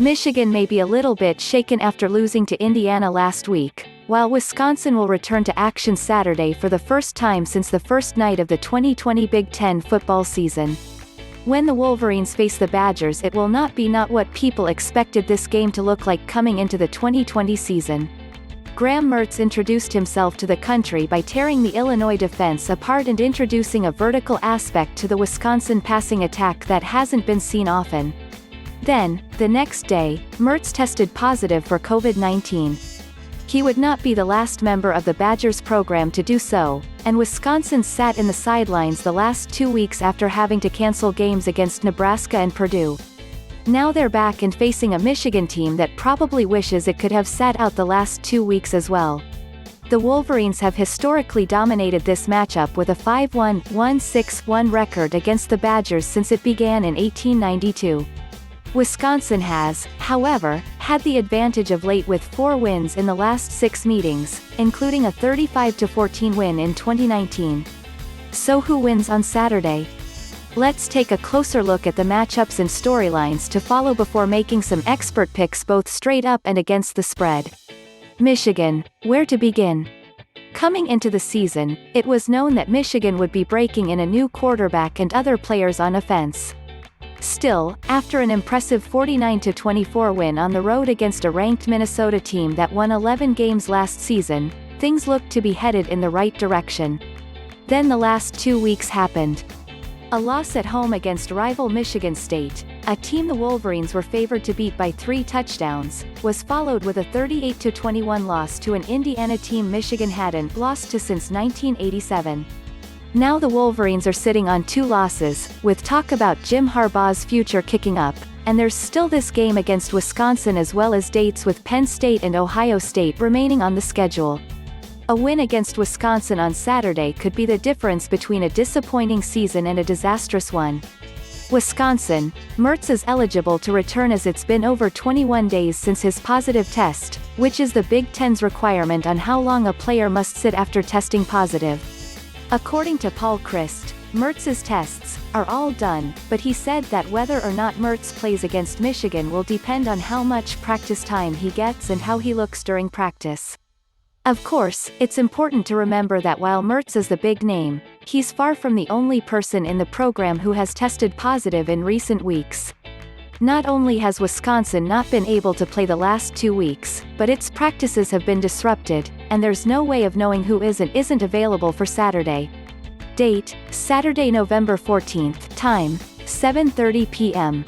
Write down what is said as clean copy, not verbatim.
Michigan may be a little bit shaken after losing to Indiana last week, while Wisconsin will return to action Saturday for the first time since the first night of the 2020 Big Ten football season. When the Wolverines face the Badgers, it will not be what people expected this game to look like coming into the 2020 season. Graham Mertz introduced himself to the country by tearing the Illinois defense apart and introducing a vertical aspect to the Wisconsin passing attack that hasn't been seen often. Then, the next day, Mertz tested positive for COVID-19. He would not be the last member of the Badgers program to do so, and Wisconsin sat in the sidelines the last 2 weeks after having to cancel games against Nebraska and Purdue. Now they're back and facing a Michigan team that probably wishes it could have sat out the last 2 weeks as well. The Wolverines have historically dominated this matchup with a 5-1, 1-6-1 record against the Badgers since it began in 1892. Wisconsin has, however, had the advantage of late with 4 wins in the last 6 meetings, including a 35-14 win in 2019. So who wins on Saturday? Let's take a closer look at the matchups and storylines to follow before making some expert picks both straight up and against the spread. Michigan, where to begin? Coming into the season, it was known that Michigan would be breaking in a new quarterback and other players on offense. Still, after an impressive 49-24 win on the road against a ranked Minnesota team that won 11 games last season, things looked to be headed in the right direction. Then the last 2 weeks happened. A loss at home against rival Michigan State, a team the Wolverines were favored to beat by 3 touchdowns, was followed with a 38-21 loss to an Indiana team Michigan hadn't lost to since 1987. Now the Wolverines are sitting on 2 losses, with talk about Jim Harbaugh's future kicking up, and there's still this game against Wisconsin as well as dates with Penn State and Ohio State remaining on the schedule. A win against Wisconsin on Saturday could be the difference between a disappointing season and a disastrous one. Wisconsin, Mertz is eligible to return as it's been over 21 days since his positive test, which is the Big Ten's requirement on how long a player must sit after testing positive. According to Paul Chryst, Mertz's tests are all done, but he said that whether or not Mertz plays against Michigan will depend on how much practice time he gets and how he looks during practice. Of course, it's important to remember that while Mertz is the big name, he's far from the only person in the program who has tested positive in recent weeks. Not only has Wisconsin not been able to play the last 2 weeks, but its practices have been disrupted, and there's no way of knowing who is and isn't available for Saturday. Date, Saturday, November 14th. Time, 7:30 p.m.